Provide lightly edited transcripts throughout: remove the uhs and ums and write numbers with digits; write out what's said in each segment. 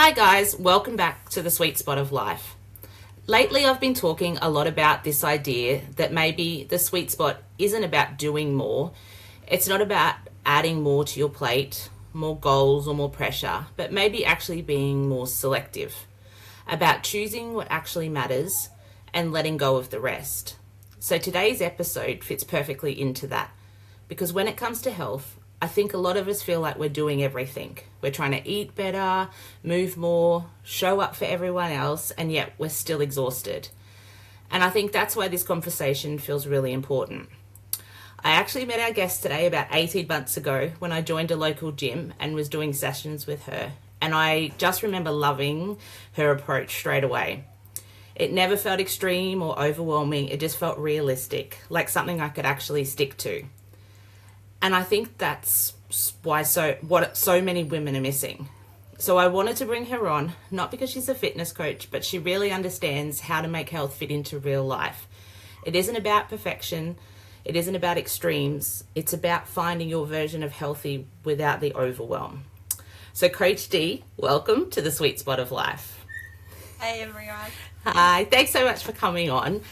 Hi guys, welcome back to the sweet spot of life. Lately I've been talking a lot about this idea that maybe the sweet spot isn't about doing more. It's not about adding more to your plate, more goals or more pressure, but maybe actually being more selective. About choosing what actually matters and letting go of the rest. So today's episode fits perfectly into that. Because when it comes to health, I think a lot of us feel like we're doing everything. We're trying to eat better, move more, show up for everyone else, and yet we're still exhausted. And I think that's why this conversation feels really important. I actually met our guest today about 18 months ago when I joined a local gym and was doing sessions with her. And I just remember loving her approach straight away. It never felt extreme or overwhelming, it just felt realistic, like something I could actually stick to. And I think that's why so many women are missing. So I wanted to bring her on, not because she's a fitness coach, but she really understands how to make health fit into real life. It isn't about perfection. It isn't about extremes. It's about finding your version of healthy without the overwhelm. So Coach D, welcome to the sweet spot of life. Hey everyone. Hi, thanks so much for coming on.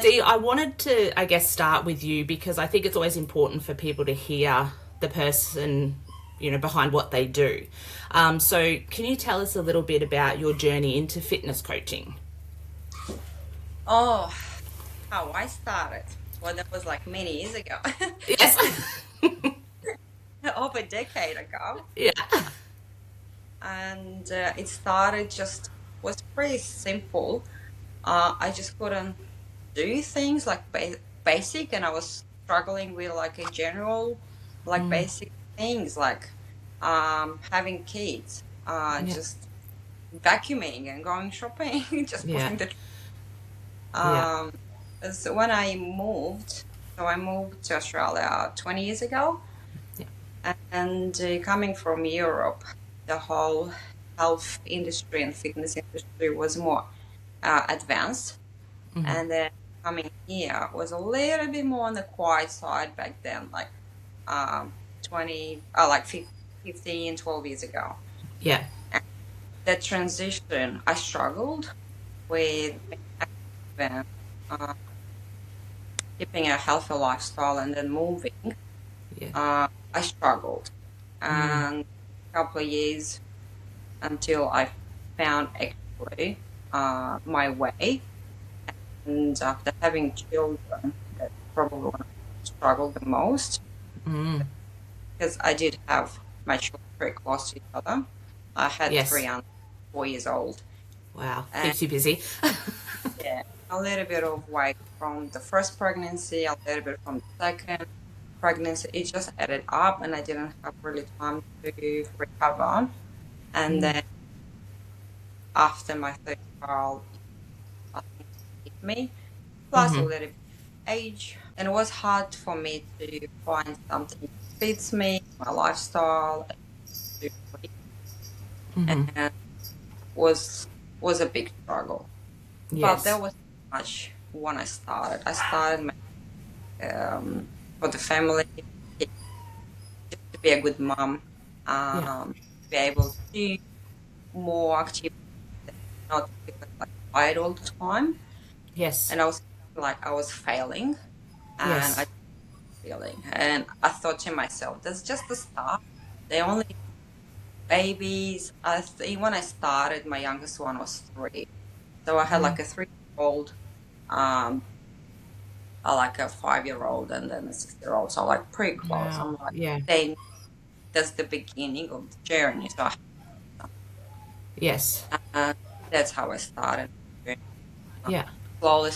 Dee, I wanted to, start with you because I think it's always important for people to hear the person, behind what they do. So can you tell us a little bit about your journey into fitness coaching? Oh, how I started. Well, that was like many years ago, Yes. over a decade ago. Yeah. And it started was pretty simple. I just couldn't do things like basic, and I was struggling with like a general, like basic things like having kids, just vacuuming and going shopping, just Yeah. putting the Yeah. Um, so when I moved to Australia 20 years ago, Yeah. and coming from Europe, the whole health industry and fitness industry was more advanced, and then coming here was a little bit more on the quiet side back then, like um, 20, like 15, 12 years ago. Yeah. And that transition, I struggled with being active and, keeping a healthy lifestyle and then moving. Yeah. I struggled, and a couple of years until I found actually my way. And after having children, that's probably when I struggled the most, because I did have my children very close to each other. I had three Yes. under 4 years old, Wow. and Keeps you busy. yeah, a little bit of weight from the first pregnancy, a little bit from the second pregnancy. It just added up, and I didn't have really time to recover. And then after my third child, I think it hit me, plus a little bit of age, and it was hard for me to find something that fits me, my lifestyle, and was a big struggle. But there Yes. was much when I started. I started for the family, just to be a good mom, Yeah. be able to do more activities, not feel like tired all the time. Yes. And I was like I was failing, and Yes. I feeling, and I thought to myself, that's just the start. They only babies. I think when I started, my youngest one was 3, so I had like a 3-year-old, like a 5-year-old, and then a 6-year-old. So like pretty close. Wow. I'm like, Yeah. they that's the beginning of the journey. So Yes. uh, that's how I started. Yeah. Slowly,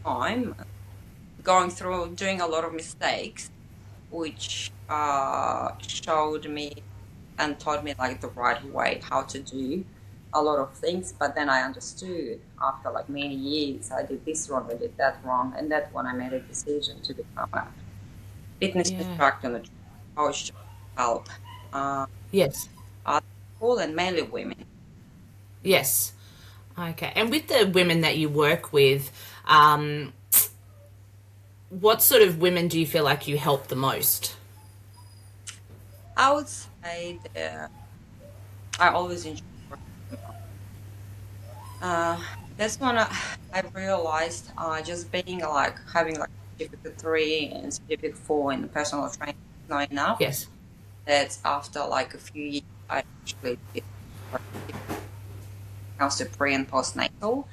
time going through doing a lot of mistakes, which showed me and taught me like the right way how to do a lot of things. But then I understood after like many years, I did this wrong, I did that wrong, and that's when I made a decision to become a fitness Yeah. instructor and a coach to help Yes. other people and mainly women. Yes. Okay. And with the women that you work with, what sort of women do you feel like you help the most? I would say that I always enjoy Uh, that's when I realized just being like having like certificate 3 and certificate 4 in personal training is not enough. Yes. That's after like a few years I actually did like comes to pre and postnatal.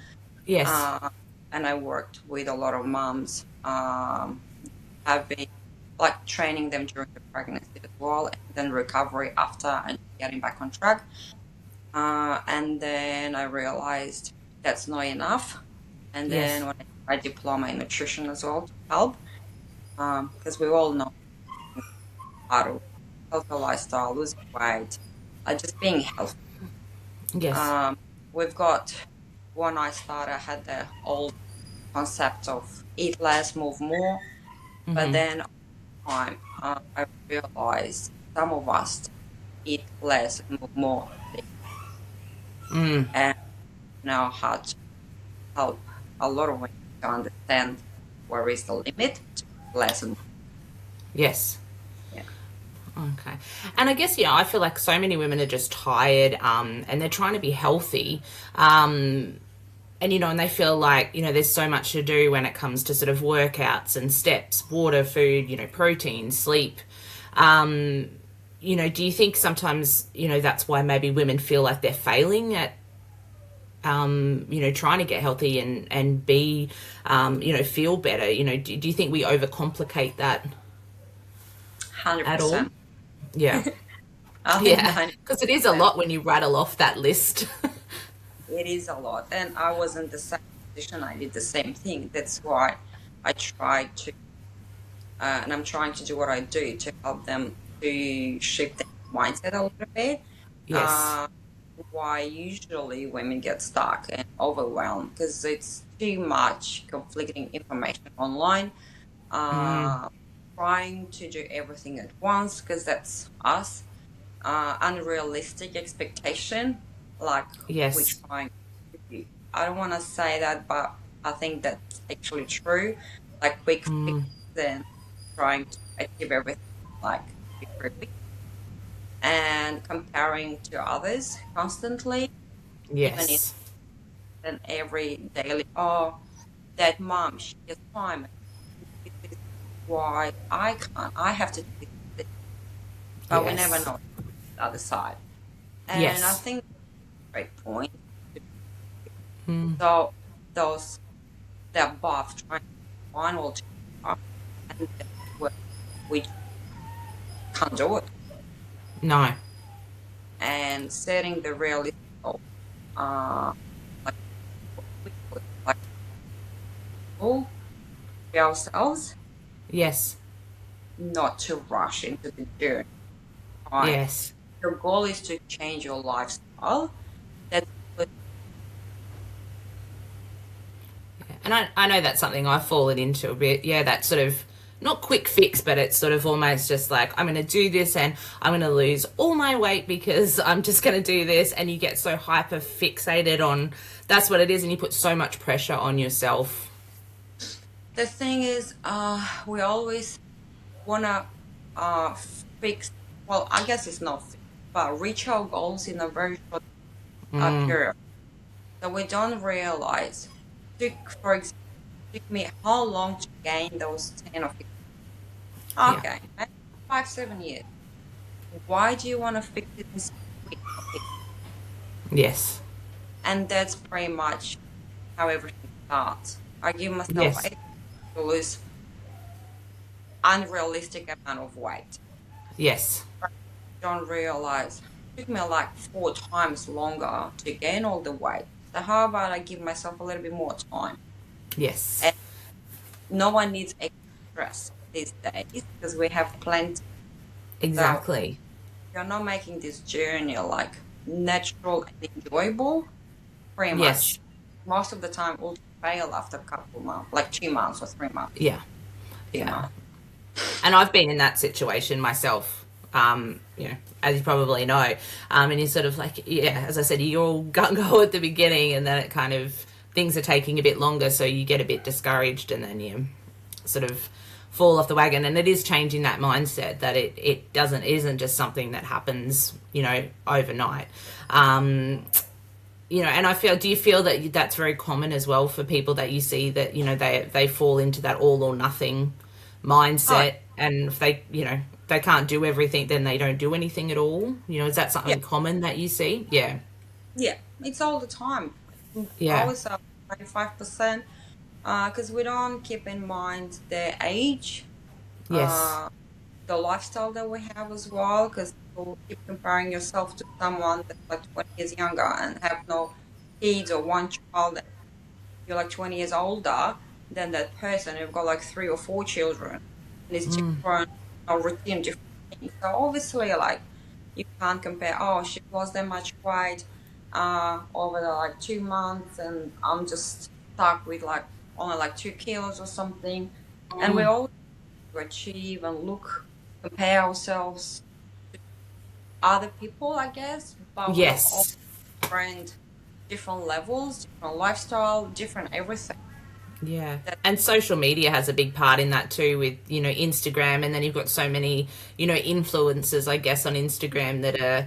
Yes. Uh, and I worked with a lot of moms. I've been like training them during the pregnancy as well, and then recovery after and getting back on track. And then I realized that's not enough. And then Yes. when I did my diploma in nutrition as well to help, because we all know how to healthy lifestyle, losing weight, just being healthy. Yes. Um, we've got when I started, I had the old concept of eat less, move more, but Mm-hmm. then I realized some of us eat less and move more, Mm. and now how to help a lot of women to understand where is the limit to less and Yes. yeah. Okay. And I guess, I feel like so many women are just tired, and they're trying to be healthy. And, and they feel like, there's so much to do when it comes to sort of workouts and steps, water, food, protein, sleep. Do you think sometimes, that's why maybe women feel like they're failing at, trying to get healthy and be, feel better? Do you think we overcomplicate that at all? 100%. Yeah. I think Yeah. Because it is a 90%. lot when you rattle off that list. It is a lot. And I was in the same position. I did the same thing. That's why I tried to, and I'm trying to do what I do to help them to shift their mindset a little bit. Yes. Uh, why usually women get stuck and overwhelmed because it's too much conflicting information online. Mm. Uh, trying to do everything at once because that's us. Unrealistic expectation, like we're Yes. trying to do. I don't want to say that, but I think that's actually true. Like quick fix Mm. and trying to achieve everything like every week and comparing to others constantly, even if Yes. then every daily, oh, that mom, she has time. This is why I can't. I have to do this, but we never Yes. know the other side. And I Yes. think great point. Mm. So those the above trying to find all and we can't do it. No. And setting the realistic goal, uh, like we put like goal for ourselves, Yes. not to rush into the journey. Right. Yes. Your goal is to change your lifestyle. That's good. And I know that's something I've fallen into a bit. Yeah, that sort of not quick fix, but it's sort of almost just like, I'm going to do this and I'm going to lose all my weight because I'm just going to do this. And you get so hyper fixated on that's what it is. And you put so much pressure on yourself. The thing is, we always wanna uh fix. Well, I guess it's not fix, but reach our goals in a very short Mm. period. So we don't realize. For example, took me how long to gain those 10 or 15. Yeah. Okay, 5, 7 years. Why do you want to fix it in 6 weeks? Okay. Yes. And that's pretty much how everything starts. I give myself Yes. 8 to lose unrealistic amount of weight. Yes. I don't realize it took me like 4 times longer to gain all the weight. So how about I give myself a little bit more time? Yes. And no one needs extra stress these days because we have plenty. So Exactly. you're not making this journey like natural and enjoyable, pretty Yes. much most of the time will fail after a couple of months, like 2 months or 3 months. Yeah. Three Yeah. months. And I've been in that situation myself. As you probably know, and you're sort of like, yeah, as I said, you're all gung ho at the beginning, and then it kind of things are taking a bit longer, so you get a bit discouraged, and then you sort of fall off the wagon. And it is changing that mindset that it isn't just something that happens, overnight. And I feel, do you feel that that's very common as well for people that you see that, they fall into that all or nothing Oh, mindset, and if they can't do everything, then they don't do anything at all? Is that yeah, something common that you see? Yeah. yeah, it's all the time. I Yeah. would say 95%, because we don't keep in mind their age, Yes. uh, the lifestyle that we have as well, because people keep comparing yourself to someone that's like 20 years younger and have no kids or one child, and you're like 20 years older than that person who've got like three or four children, and it's different, routine, different things. So obviously, like, you can't compare, oh, she lost that much weight over the like 2 months, and I'm just stuck with like only like 2 kilos or something. And we always achieve and look, compare ourselves other people, I guess, but we're all Yes. different, different levels, different lifestyle, different everything. Yeah. That And social media has a big part in that too, with, Instagram. And then you've got so many, influencers, I guess, on Instagram that are,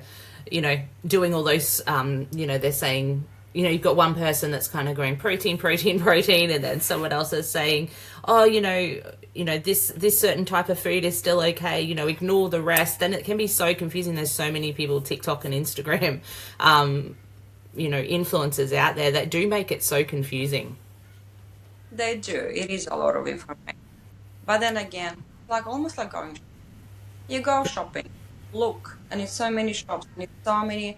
doing all those, they're saying, you've got one person that's kind of going protein, protein, protein. And then someone else is saying, oh, this certain type of food is still okay, ignore the rest. And it can be so confusing. There's so many people, TikTok and Instagram, influencers out there that do make it so confusing. they do. It is a lot of information. But then again, like almost like going, you go shopping, look, and it's so many shops and it's so many.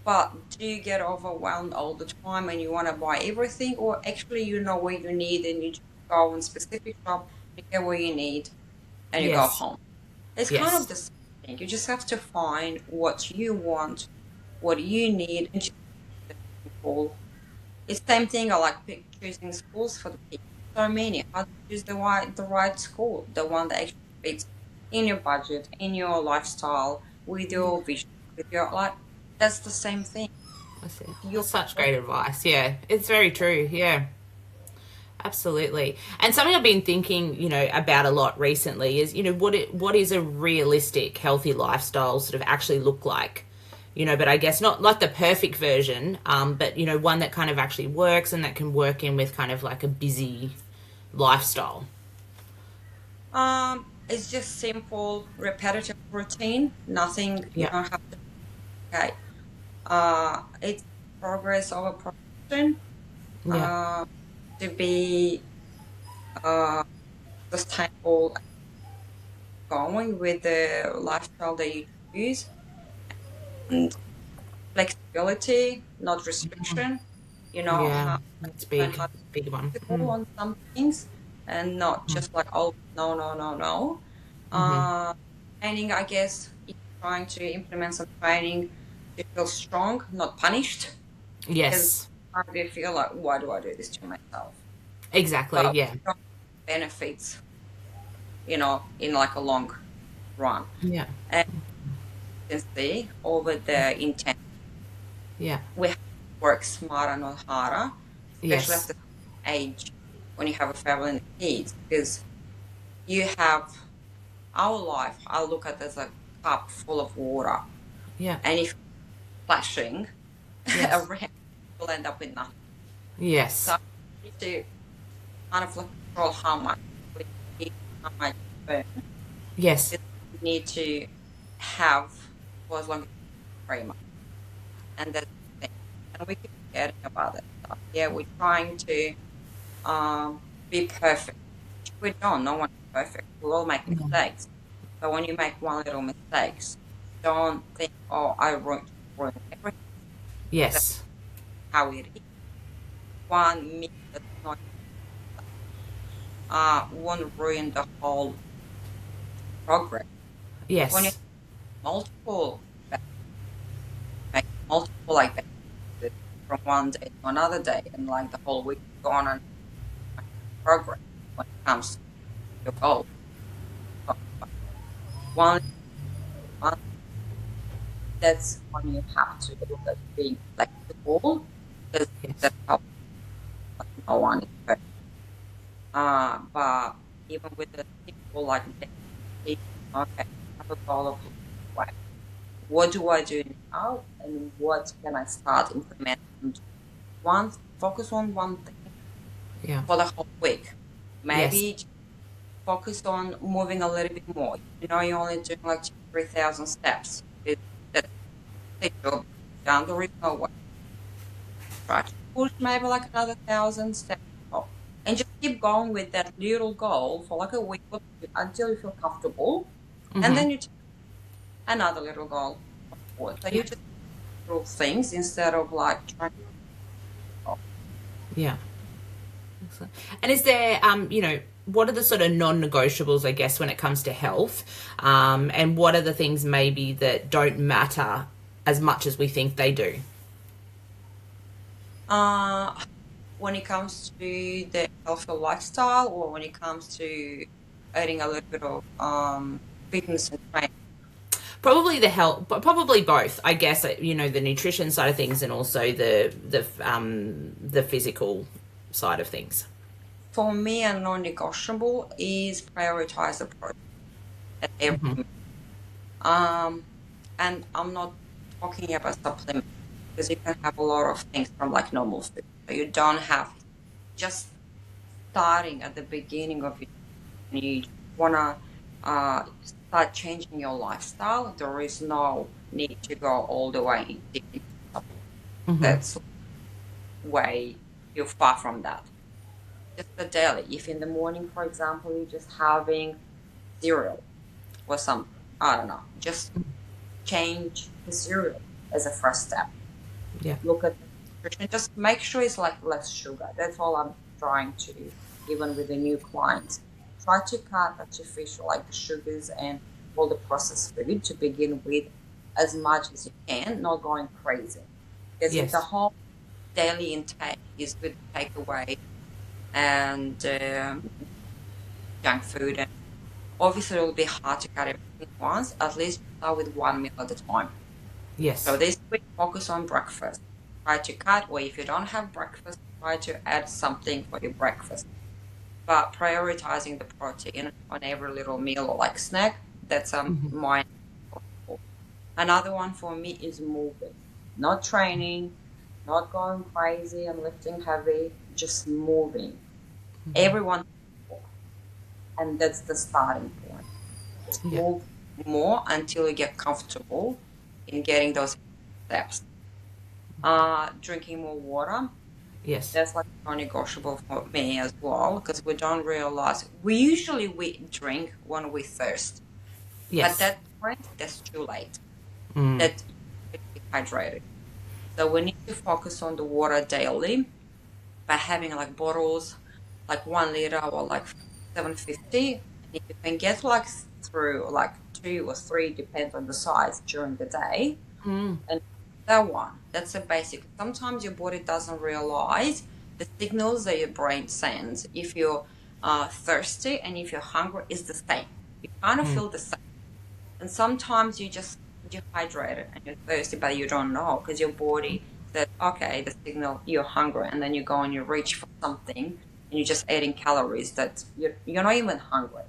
But do you get overwhelmed all the time and you want to buy everything, or actually you know what you need and you just go in specific shop, you get what you need, and you go Yes. home? It's kind of Yes. the same thing. You just have to find what you want, what you need, and just simple. It's same thing. I like choosing schools for the kids. So many. How to choose the right school, the one that actually fits in your budget, in your lifestyle, with your vision, with your like. That's the same thing. That's it. You That's such great advice. Yeah, it's very true. Yeah, absolutely. And something I've been thinking, about a lot recently is, what is a realistic healthy lifestyle sort of actually look like? But I guess not like the perfect version, but one that kind of actually works and that can work in with kind of like a busy lifestyle. it's just simple, repetitive routine. Nothing. You Yeah. don't have to. Okay. It's progress over perfection. Yeah. Uh, to be uh sustainable, going with the lifestyle that you choose, and flexibility, not restriction. Yeah. How That's learn big. how to Big one. be flexible on some things and not just like, oh, no, no, no, no. Uh, training, I guess, if you're trying to implement some training to feel strong, not punished, because Yes. they feel like, why do I do this to myself? Exactly. But Yeah. benefits, in like a long run. Yeah. And you can see over the intent, Yeah. we have to work smarter, not harder, especially Yes. after age when you have a family and kids, because you have our life. I look at it as a cup full of water, Yeah. and if splashing Yes. around, you'll end up with nothing. So Yes. you need to kind of like control how much we eat, how much we burn. Yes. Because you need to have for as long as very much, and that's the thing. And we keep forgetting about that stuff. Yeah, we're trying to be perfect. We don't. No one is perfect. We all make mistakes. But when you make one little mistakes, don't think, oh, I ruined everything. That's Yes. how it is. One mistake that's not won't ruin the whole progress. When you have Yes. multiple, make multiple like that from one day to another day, and like the whole week is gone and progress when it comes to your goal. One, one that's when you have to look at being flexible, because Yes. that's how no one is perfect. But even with the simple like okay, I have a goal of losing weight. what do I do now, and what can I start implementing? One, focus on one thing Yeah. for the whole week. Yes. Maybe focus on moving a little bit more. You know, you're only doing like 3,000 steps. That's the job done. There is no way. Try to push maybe like another 1,000 steps up. And just keep going with that little goal for like a week or two until you feel comfortable. And Mm-hmm. then you take another little goal forward. So you Yeah. just do little things instead of like trying to. Yeah. Excellent. And is there, what are the sort of non-negotiables, I guess, when it comes to health? And what are the things maybe that don't matter as much as we think they do? Uh, when it comes to the healthy lifestyle, or when it comes to adding a little bit of fitness and training. Probably the health, but probably both. I guess the nutrition side of things and also the physical side of things. For me, a non-negotiable is prioritize the protein at every Mm-hmm. meal. Um, and I'm not talking about supplements because you can have a lot of things from like normal food. So you don't have just starting at the beginning of it. You wanna start changing your lifestyle. There is no need to go all the way deep into supplements. Mm-hmm. That's way you're far from that. Just the daily. If in the morning, for example, you're just having cereal or something, I don't know, just change the cereal as a first step. Yeah. Look at the nutrition. Just make sure it's like less sugar. That's all I'm trying to, even with the new clients. Try to cut artificial like the sugars and all the processed food to begin with as much as you can, not going crazy. Because if the Yes. whole daily intake is with takeaway and junk food, and obviously it will be hard to cut everything at once. At least start with one meal at a time. So Yes. this week, focus on breakfast. Try to cut, or if you don't have breakfast, try to add something for your breakfast. But prioritizing the protein on every little meal or like snack, that's Mm-hmm. my. Another one for me is moving, not training, not going crazy and lifting heavy, just moving. Everyone, and that's the starting point. Just Yeah. move more until you get comfortable in getting those steps. Drinking more water. Yes. That's like non-negotiable for me as well because we don't realize we drink when we thirst. At Yes. that point, that's too late. Mm. That you get dehydrated. So we need to focus on the water daily by having like bottles, like 1 liter or like 750. And if you can get like through like 2 or 3, depends on the size during the day. Mm. And that one, that's a basic. Sometimes your body doesn't realize the signals that your brain sends. If you're thirsty and if you're hungry, is the same. You kind of Mm. feel the same. And sometimes you just dehydrated and you're thirsty, but you don't know because your body said, okay, the signal, you're hungry. And then you go and you reach for something and you're just adding calories that you're not even hungry.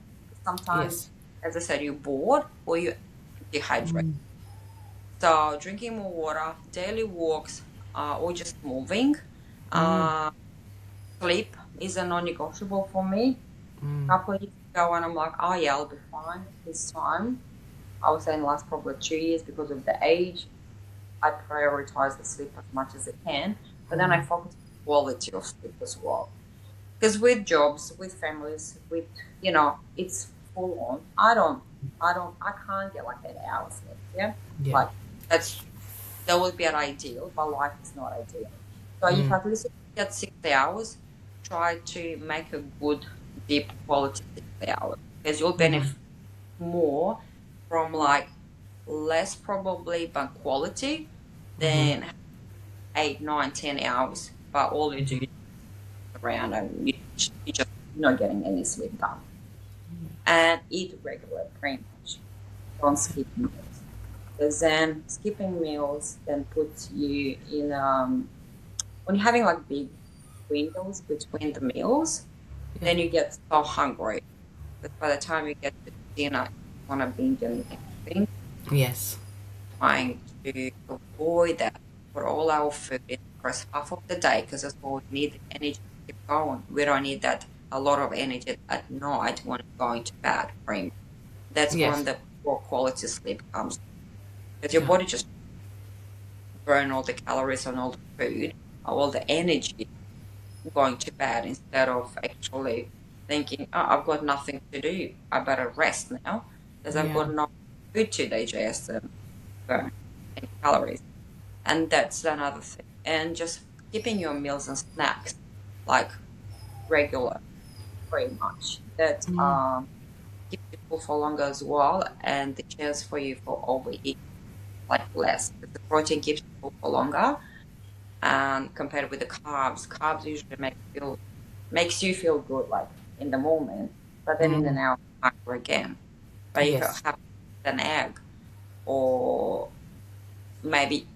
Sometimes, Yes. as I said, you're bored or you dehydrate. Mm. So drinking more water, daily walks, or just moving. Mm. Uh, Sleep is a non-negotiable for me. A Mm. couple of years ago, when I'm like, oh yeah, I'll be fine this time. I would say in the last probably 2 years because of the age, I prioritize the sleep as much as I can. But then I focus on quality of sleep as well. Because with jobs, with families, with it's full on. I can't get like 8 hours sleep. Yeah, Yeah. like that would be an ideal, but life is not ideal. So if Mm. at least you get 6 hours, try to make a good, deep quality 6 hours because you'll Mm-hmm. benefit more from like less probably but quality Mm-hmm. than 8, 9, 10 hours. But all you do is around and you're just not getting any sleep done. And eat regular, pretty much. Don't skip meals. Because then skipping meals then puts you in when you're having like big windows between the meals, Yeah. then you get so hungry. But by the time you get to dinner, you want to binge and everything. Yes. trying to avoid that for all our food in the first half of the day because that's what we need the energy to keep going. We don't need that a lot of energy at night when it's going to bed. Pretty much. That's when Yes. the poor quality sleep comes because your Yeah. body just burn all the calories on all the food, all the energy going to bed instead of actually thinking, oh, I've got nothing to do. I better rest now because I've Yeah. got no food to digest and burn any calories. And that's another thing. And just keeping your meals and snacks like regular, pretty much. That Mm. keeps you full for longer as well, and the chance for you for overeat like less. The protein keeps you full for longer, compared with the carbs. Carbs usually makes you feel good like in the moment, but then in an Mm. hour hunger again. But if you Yes. have an egg or maybe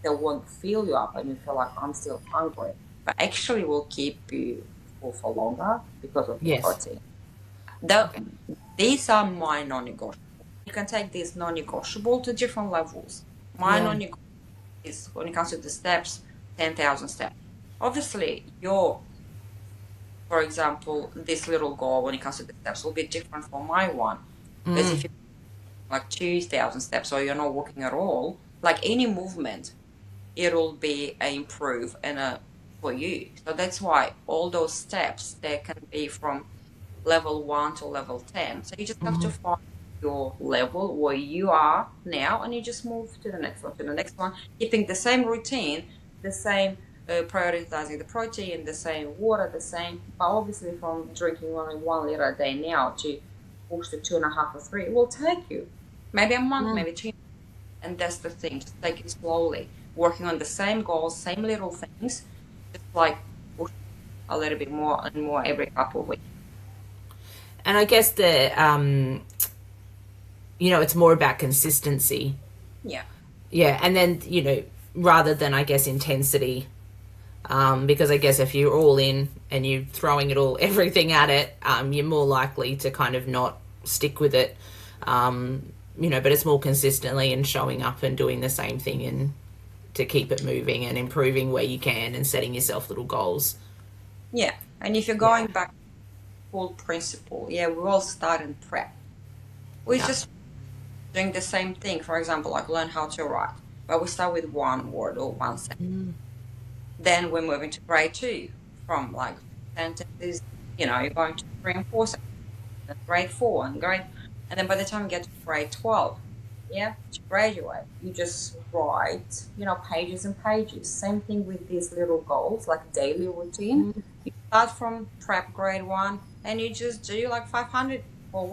they won't fill you up and you feel like I'm still hungry, but actually will keep you full for longer because of the Yes. protein. The, Okay. these are my non-negotiable. You can take these non-negotiable to different levels. My Yeah. non-negotiable is when it comes to the steps, 10,000 steps. Obviously, for example, this little goal when it comes to the steps will be different from my one. Because Mm. if you like 2,000 steps or you're not walking at all, like any movement, it'll be a improve and a for you. So that's why all those steps they can be from level 1 to level 10. So you just have to Mm. find your level where you are now and you just move to the next one, to the next one, keeping the same routine, the same prioritizing the protein, the same water, the same, but obviously from drinking only 1 liter a day now to push to 2.5 or 3, it will take you maybe a month, Mm. maybe 2. And that's the thing, just take it slowly, working on the same goals, same little things, just like push a little bit more and more every couple of weeks. And I guess it's more about consistency. Yeah. Yeah. And then, rather than, I guess, intensity. Because I guess if you're all in and you're throwing it all, everything at it, you're more likely to kind of not stick with it. But it's more consistently and showing up and doing the same thing and to keep it moving and improving where you can and setting yourself little goals. Yeah. And if you're Yeah. going back to full principle, yeah, we all start in prep. We're Yeah. just doing the same thing. For example, like learn how to write, but we start with one word or one sentence. Mm. Then we're moving to grade two from like sentences, you're going to three and four sentences, then grade four and then by the time you get to grade 12, yeah, to graduate, you just write, pages and pages. Same thing with these little goals, like daily routine. Mm. You start from prep grade one and you just do like 500 or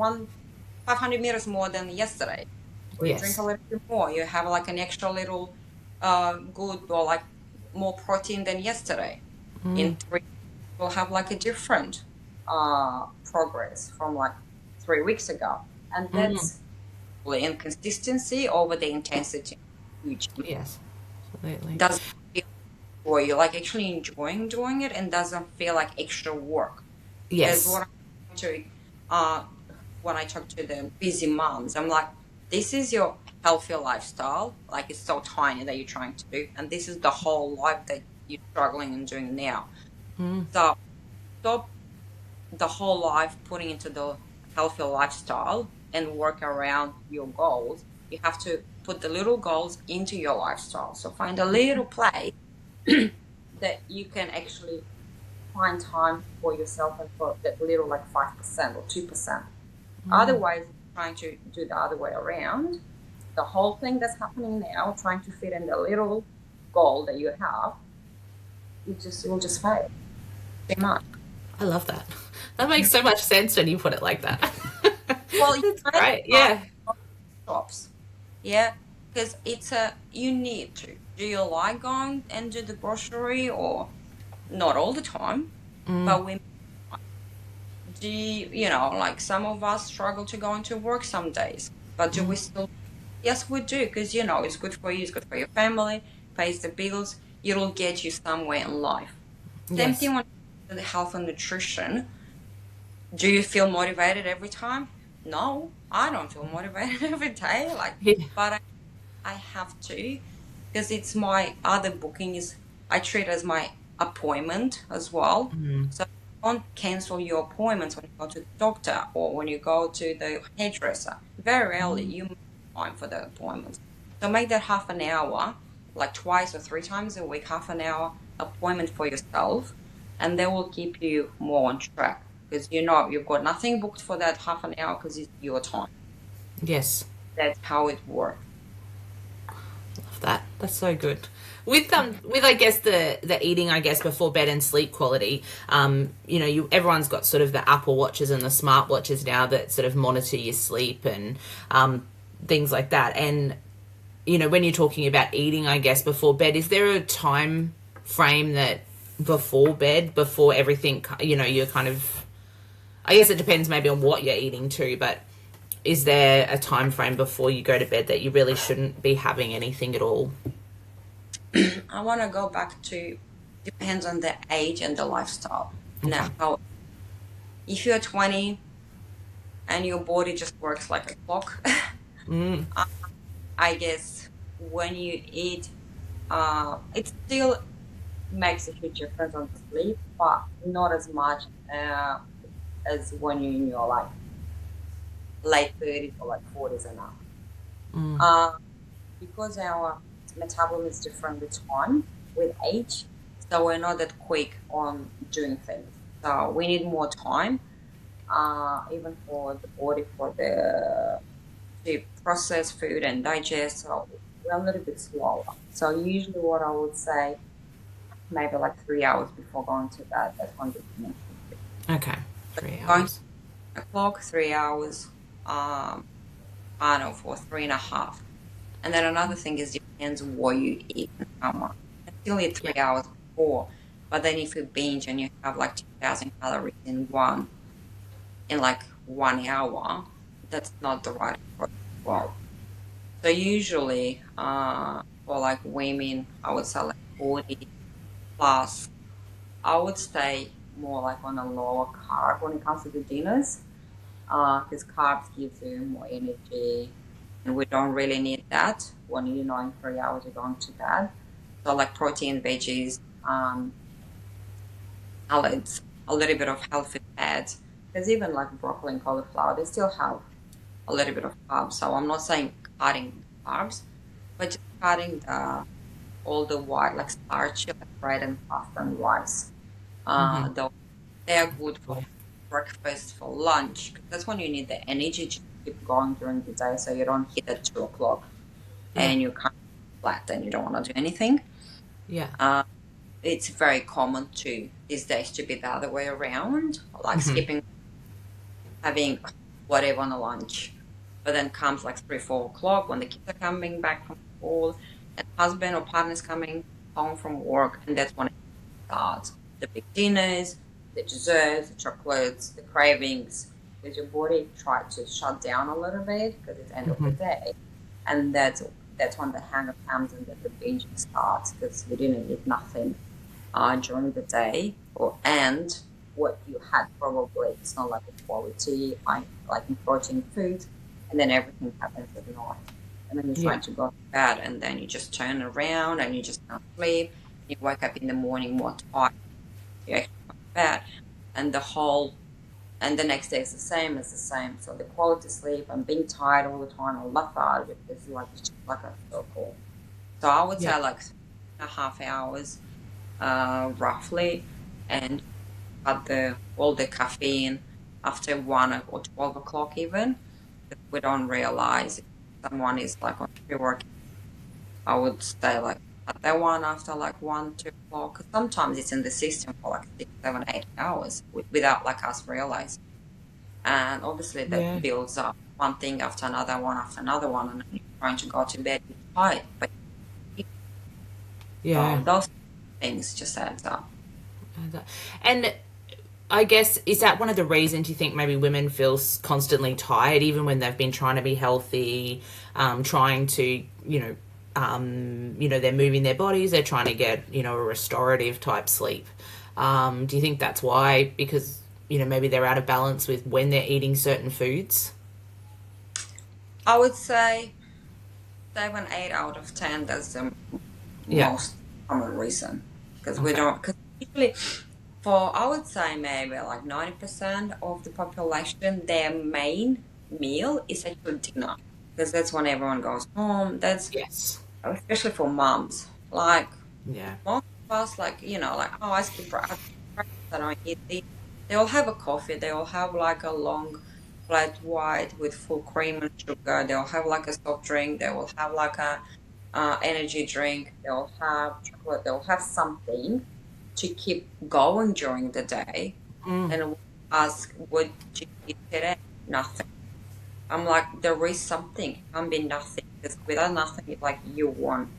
500 meters more than yesterday. Or you drink a Yes. little bit more. You have like an extra little good or like more protein than yesterday. Mm. In 3 you'll have like a different progress from like 3 weeks ago. And Mm. that's the inconsistency over the intensity. Which Yes. Absolutely. doesn't feel for you like actually enjoying doing it and doesn't feel like extra work. Because Yes. what I to uh when I talk to the busy moms, I'm like, this is your healthier lifestyle. Like it's so tiny that you're trying to do, and this is the whole life that you're struggling and doing now. Mm. So stop the whole life putting into the healthier lifestyle and work around your goals. You have to put the little goals into your lifestyle. So find a little place that you can actually find time for yourself and for that little like 5% or 2%. Mm. Otherwise, trying to do the other way around, the whole thing that's happening now, trying to fit in the little goal that you have, it will just fail too much. I love that. That makes so much sense when you put it like that. Well, you That's make great. time Yeah. for shops, yeah, because you need to. Do you like going and do the grocery or not all the time? Mm. But we do, like some of us struggle to go into work some days, but do we Mm. still? Yes, we do, because it's good for you, it's good for your family, pays the bills, it'll get you somewhere in life. Same Yes. thing when it comes to the health and nutrition. Do you feel motivated every time? No, I don't feel motivated every day. Like, Yeah. but I have to, because it's my other booking is I treat as my appointment as well. So don't cancel your appointments when you go to the doctor or when you go to the hairdresser. Very rarely you make time for the appointments. So make that half an hour, like twice or three times a week, half an hour appointment for yourself, and that will keep you more on track because you know you've got nothing booked for that half an hour because it's your time. Yes. That's how it works. Love that. That's so good. With I guess the eating, I guess, before bed and sleep quality, everyone's got sort of the Apple Watches and the smart watches now that sort of monitor your sleep and things like that. And when you're talking about eating, I guess, before bed, is there a time frame that before bed, before everything, you're kind of, I guess it depends maybe on what you're eating too, but is there a time frame before you go to bed that you really shouldn't be having anything at all? I want to go back to depends on the age and the lifestyle. Okay. Now, if you're 20 and your body just works like a clock, I guess when you eat, it still makes a huge difference on the sleep, but not as much as when you're in your like late 30s or like 40s and up. Because our metabolism is different with time, with age, so we're not that quick on doing things. So we need more time, even for the body, to process food and digest. So we're a little bit slower. So usually, what I would say, maybe like 3 hours before going to bed. That's when we Okay. 3 going hours. o'clock, 3 hours. I don't know, for 3.5. And then another thing is depends on what you eat and how much. I still eat 3 hours before, but then if you binge and you have like 2,000 calories in like 1 hour, that's not the right approach as well. So usually, for like women, I would say like 40 plus. I would stay more like on a lower carb when it comes to the dinners, because carbs gives you more energy, and we don't really need that when you know in 3 hours you're going to bed. So like protein, veggies, salads, a little bit of healthy fats. Because even like broccoli and cauliflower, they still have a little bit of carbs. So I'm not saying cutting carbs, but just cutting all the white like starch, like bread and pasta and rice. Though they are good for breakfast, for lunch. 'Cause that's when you need the energy to keep going during the day, so you don't hit at 2 o'clock and you're kind of flat and you don't want to do anything. Yeah. It's very common to these days to be the other way around, like skipping having whatever on the lunch, but then comes like 3, 4 o'clock when the kids are coming back from school and husband or partner's coming home from work, and that's when it starts. The big dinners, the desserts, the chocolates, the cravings, because your body tries to shut down a little bit because it's end of the day, and that's when the hunger comes and the binging starts because you didn't eat nothing during the day, and what you had probably it's not like a quality like in protein food, and then everything happens at night, and then you're trying to go to bed, and then you just turn around and you just can't sleep. You wake up in the morning more tired. You actually go to bed, and the next day is the same as the same. So the quality sleep and being tired all the time or lethargic is like it's just like a circle. So I would say like 3.5 hours, roughly, and cut all the caffeine after 1 or 12 o'clock even. We don't realize if someone is like on pre-work. I would say like cut that one after like 1, 2 o'clock. 'Cause sometimes it's in the system for like 6, 7, 8 hours without like us realizing. And obviously that builds up one thing after another one, and then you're trying to go to bed tired. But those things just adds up. And I guess, is that one of the reasons you think maybe women feel constantly tired, even when they've been trying to be healthy, trying to, they're moving their bodies, they're trying to get, a restorative type sleep. Do you think that's why? Because, maybe they're out of balance with when they're eating certain foods? I would say 7, 8 out of 10. That's the Yeah. most common reason because we Okay. don't. Because usually, for I would say maybe like 90% of the population, their main meal is actually dinner because that's when everyone goes home. That's Yes. especially for moms. Like Yeah. most of us, like like oh, I skip breakfast. I don't eat this. They all have a coffee. They all have like a long flat white with full cream and sugar. They all have like a soft drink. They will have like a energy drink. They'll have chocolate. They'll have something to keep going during the day. Mm. And ask, what did you eat today? Nothing. I'm like, there is something. It can't be nothing. Because without nothing, it's like you won't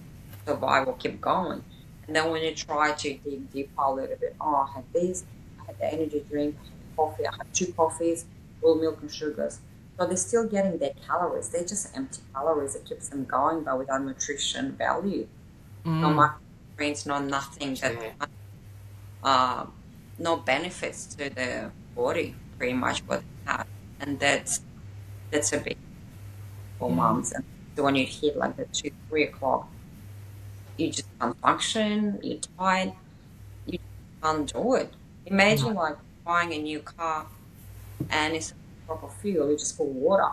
survive or keep going. And then when you try to dig deeper a little bit, oh, I had this, I had the energy drink, I had coffee, I had 2 coffees, full milk and sugars. So they're still getting their calories. They're just empty calories. It keeps them going, but without nutrition value. No Mm. macronutrients, no nothing that Yeah. uh, no benefits to the body, pretty much what they have. And that's a big for Yeah. moms. And so when you hit like the 2, 3 o'clock, you just can't function, you're tired, you just can't do it. No. Imagine like buying a new car and it's proper fuel, you just put water.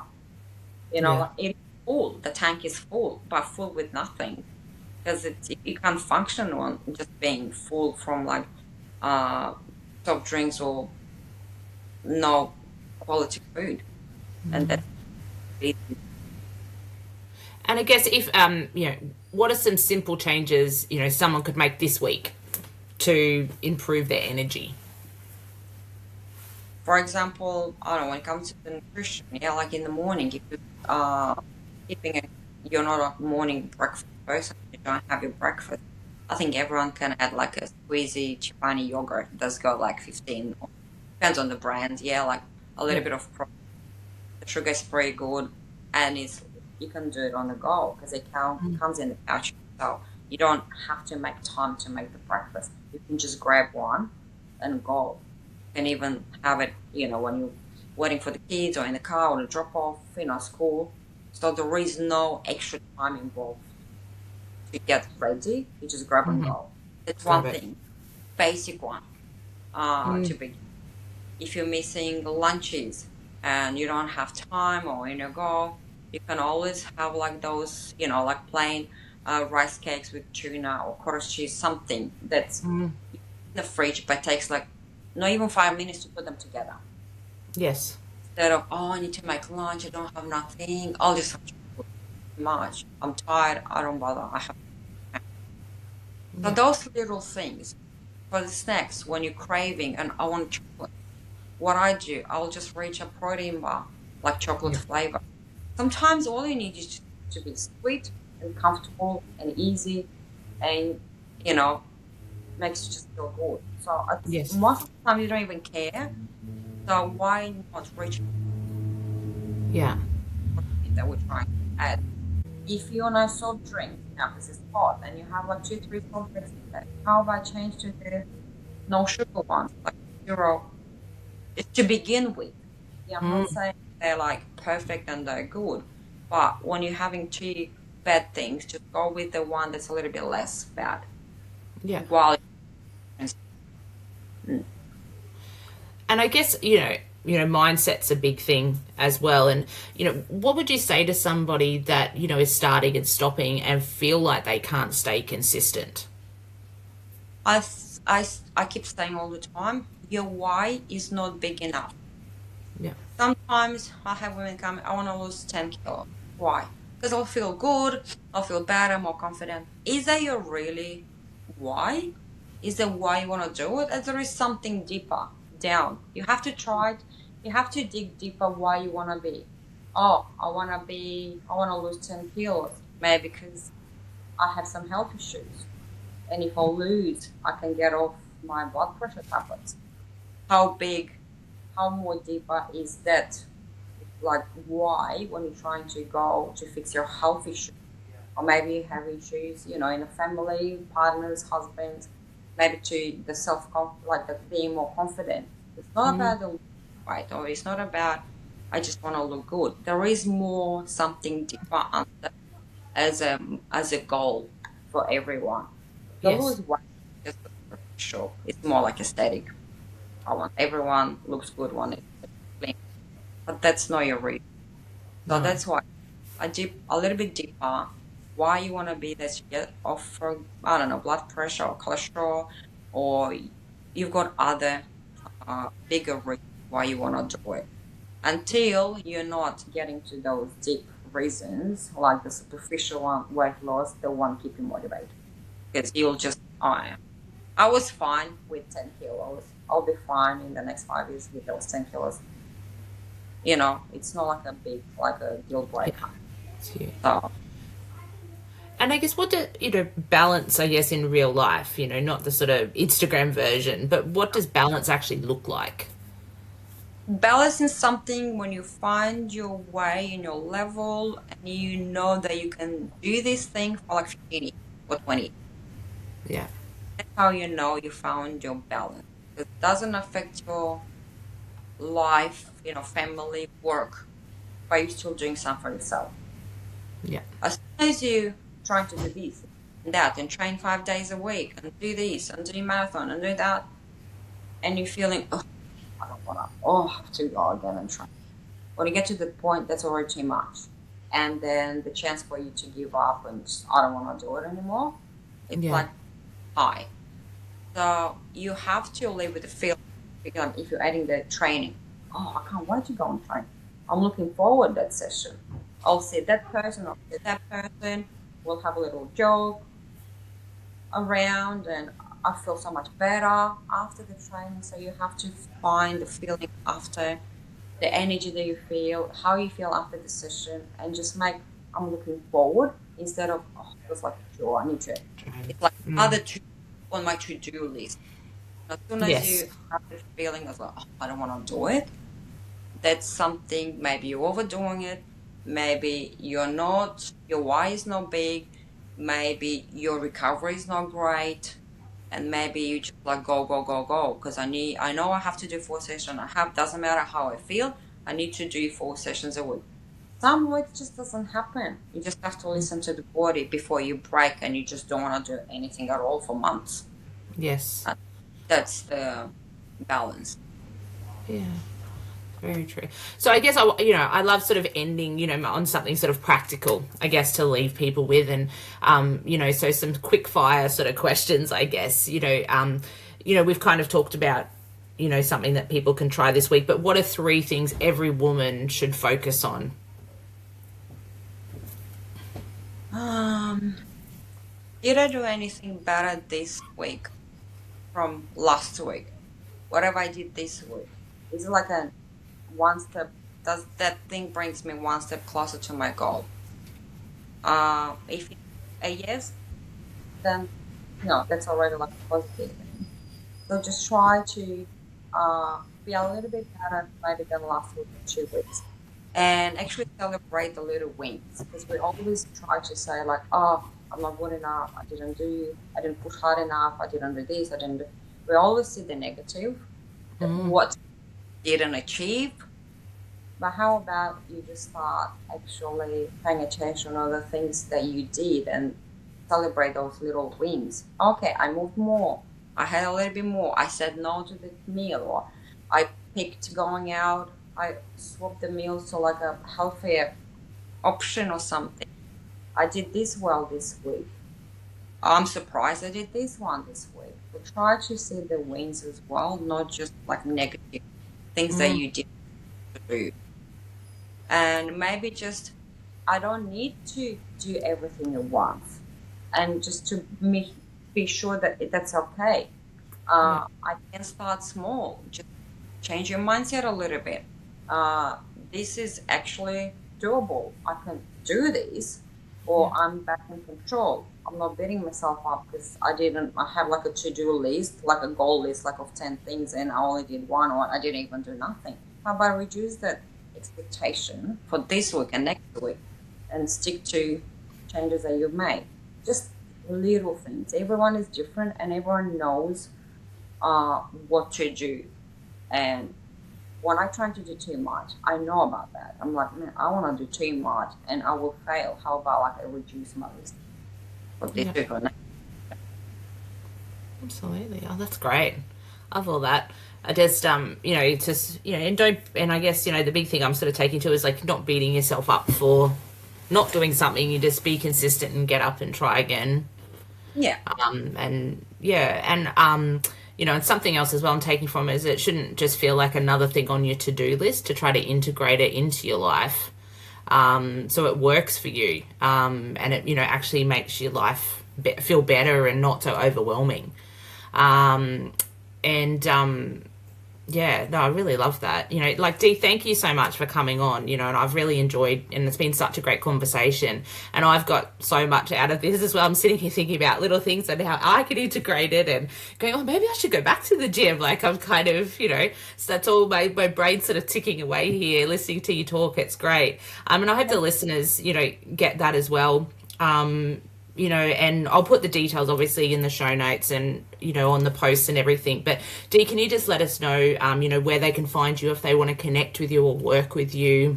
Yeah. Like it's full, the tank is full, but full with nothing. Because you can't function on just being full from like uh soft drinks or no quality food. And that's it. And I guess if what are some simple changes someone could make this week to improve their energy? For example, I don't know, when it comes to the nutrition, yeah, like in the morning, if you keeping a, you're not a morning breakfast person, you don't have your breakfast. I think everyone can add like a squeezy Chobani yogurt. It does go like 15, depends on the brand. Yeah, like a little Yeah. bit of the sugar is pretty good, and it's you can do it on the go because comes in the pouch, so you don't have to make time to make the breakfast. You can just grab one and go. You can even have it, when you're waiting for the kids or in the car or the drop off, school. So there is no extra time involved to get ready. You just grab and Mm-hmm. go. That's Love one it. thing, basic one. To Mm. begin. If you're missing lunches and you don't have time or in your go, you can always have like those, like plain rice cakes with tuna or cottage cheese, something that's Mm. in the fridge but takes like not even 5 minutes to put them together. Yes. Instead of, oh, I need to make lunch, I don't have nothing, I'll just have chocolate. Too much. I'm tired, I don't bother. I have so Yeah. those little things for the snacks when you're craving and I want chocolate. What I do, I'll just reach a protein bar, like chocolate Yeah. flavor. Sometimes all you need is to be sweet and comfortable and easy and, you know, makes you just feel good. So Yes. most of the time you don't even care. So why not reach Yeah. protein that we're trying to add? If you want a soft drink, because it's hot and you have like 2, 3 soft drinks in there, how about change to the no sugar ones, like zero to begin with. Yeah, I'm not Mm. saying they're like perfect and they're good, but when you're having two bad things, just go with the one that's a little bit less bad. Yeah. While mm, And I guess mindset's a big thing as well. And what would you say to somebody that is starting and stopping and feel like they can't stay consistent? I keep saying all the time, your why is not big enough. Yeah. Sometimes I have women come, I want to lose 10 kilos. Why? Because I'll feel good, I'll feel better, more confident. Is that your really why? Is that why you want to do it? And there is something deeper down. You have to try it. You have to dig deeper why you want to be. Oh, I want to lose 10 kilos. Maybe because I have some health issues. And if I lose, I can get off my blood pressure tablets. How big, how more deeper is that? Like why when you're trying to go to fix your health issue, or maybe you have issues in a family, partners, husbands, maybe to the like the being more confident. It's not Mm. about the right, or it's not about I just want to look good. There is more, something deeper under, as a goal for everyone. The Yes. lose weight is just superficial. It's more like aesthetic. I want everyone looks good when it's clean, but that's not your reason. So No. that's why I dip a little bit deeper. Why you want to be that you get off for, I don't know, blood pressure or cholesterol, or you've got other bigger reasons why you want to do it. Until you're not getting to those deep reasons, like the superficial one, weight loss, the one keep you motivated. Because you'll just, I was fine with 10 kilos. I'll be fine in the next 5 years with those 10 kilos. It's not like a big, like a deal Yeah. breaker. It's you. So And I guess what do balance, I guess, in real life, not the sort of Instagram version, but what does balance actually look like? balance is something when you find your way in your level and you know that you can do this thing for like 15 years or 20 years. Yeah. That's how you know you found your balance. It doesn't affect your life, family, work, but you're still doing something for yourself. Yeah. As soon as you trying to do this and that and train 5 days a week and do this and do marathon and do that, and you're feeling, oh, I don't want to, I have to go again and try. When you get to the point, that's already too much. And then the chance for you to give up and just, I don't want to do it anymore, it's Yeah. like high. So you have to live with the feeling. Because if you're adding the training, I can't wait to go and train. I'm looking forward to that session. I'll see that person, I'll see that person. We'll have a little joke around, and I feel so much better after the training. So you have to find the feeling after, the energy that you feel, how you feel after the session, and just make, I'm looking forward instead of, it's like a chore, I need to. It's like other two on my to-do list. As soon as Yes. you have the feeling of like, I don't want to do it, that's something, maybe you're overdoing it, maybe you're not, your why is not big, maybe your recovery is not great, and maybe you just like go, go, go, go, because I know I have to do 4 sessions. Doesn't matter how I feel, I need to do 4 sessions a week. Some weeks just doesn't happen. You just have to listen to the body before you break, and you just don't want to do anything at all for months. Yes. That's the balance. Yeah. Very true. So I guess I love sort of ending, on something sort of practical, I guess, to leave people with, and so some quick fire sort of questions, I guess. We've kind of talked about, something that people can try this week, but what are 3 things every woman should focus on? Did I do anything better this week from last week? Whatever I did this week, is it like a one step? Does that thing brings me one step closer to my goal? If it's a yes, then no, that's already like a positive thing. So just try to be a little bit better maybe than last week or 2 weeks, and actually celebrate the little wins, because we always try to say like, I'm not good enough, I didn't push hard enough, I didn't do this, I didn't do. We always see the negative, what didn't achieve. But how about you just start actually paying attention on the things that you did and celebrate those little wins? Okay, I moved more. I had a little bit more. I said no to the meal, or I picked going out. I swapped the meals to like a healthier option or something. I did this well this week. I'm surprised I did this one this week. But try to see the wins as well, not just like negative things that you did do. And maybe just, I don't need to do everything at once, and just to be sure that that's okay. I can start small, just change your mindset a little bit. This is actually doable. I can do this, or I'm back in control. I'm not beating myself up because I have like a to-do list, like a goal list, like of 10 things, and I only did one, or I didn't even do nothing. How about reduce that expectation for this week and next week, and stick to changes that you've made? Just little things. Everyone is different, and everyone knows what to do, and when I try to do too much, I know about that. I'm like, man, I want to do too much and I will fail. How about like I reduce my risk for this Yeah, week or next? absolutely. Oh, that's great. I love all that. I just, just, and don't, and I guess, the big thing I'm sort of taking to is like not beating yourself up for not doing something. You just be consistent and get up and try again. Yeah. And yeah, and something else as well I'm taking from it is it shouldn't just feel like another thing on your to-do list to try to integrate it into your life. So it works for you, and it actually makes your life feel better and not so overwhelming. And yeah, no, I really love that. Like Dee, thank you so much for coming on. And I've really enjoyed, and it's been such a great conversation. And I've got so much out of this as well. I'm sitting here thinking about little things and how I can integrate it, and going, oh, maybe I should go back to the gym. Like I'm kind of, so that's all my brain sort of ticking away here, listening to you talk. It's great. And I hope the listeners, get that as well. And I'll put the details obviously in the show notes and, on the posts and everything. But Dee, can you just let us know, where they can find you if they want to connect with you or work with you?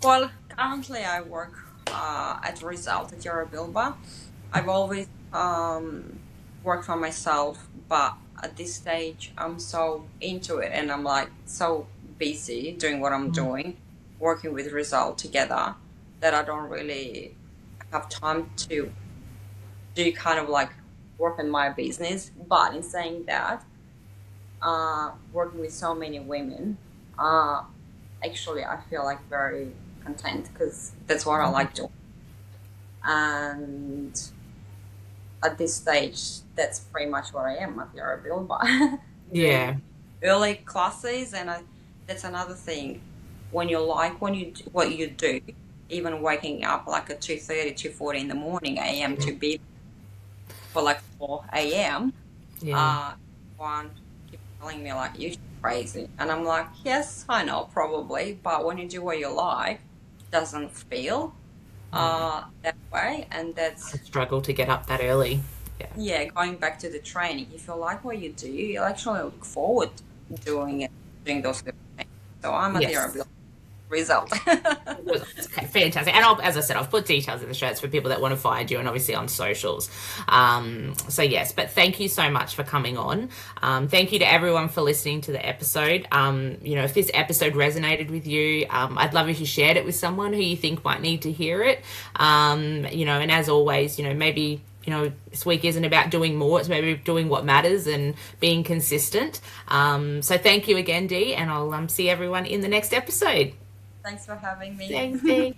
Well, currently I work at Result at Bilba. I've always worked for myself, but at this stage I'm so into it and I'm like so busy doing what I'm doing, working with Result together, that I don't really have time to do kind of like work in my business. But in saying that, working with so many women, actually I feel like very content because that's what I like doing. And at this stage, that's pretty much where I am at Yara Bilba. Yeah. Early classes, and that's another thing. When you like what you do, even waking up like at 2:30, 2:40 in the morning a.m. to be for like 4 a.m. Yeah. One keeps telling me like you're crazy, and I'm like, yes, I know, probably, but when you do what you like, it doesn't feel that way, and that's I struggle to get up that early. yeah. Going back to the training, if you like what you do, you'll actually look forward to doing those little things. So I'm at Yes. the Result. Okay, fantastic. And as I said, I've put details in the shirts for people that want to find you and obviously on socials. So yes, but thank you so much for coming on. Thank you to everyone for listening to the episode. If this episode resonated with you, I'd love if you shared it with someone who you think might need to hear it. And as always, maybe this week isn't about doing more, it's maybe doing what matters and being consistent. So thank you again, Dee, and I'll see everyone in the next episode. Thanks for having me. Thanks, Dee.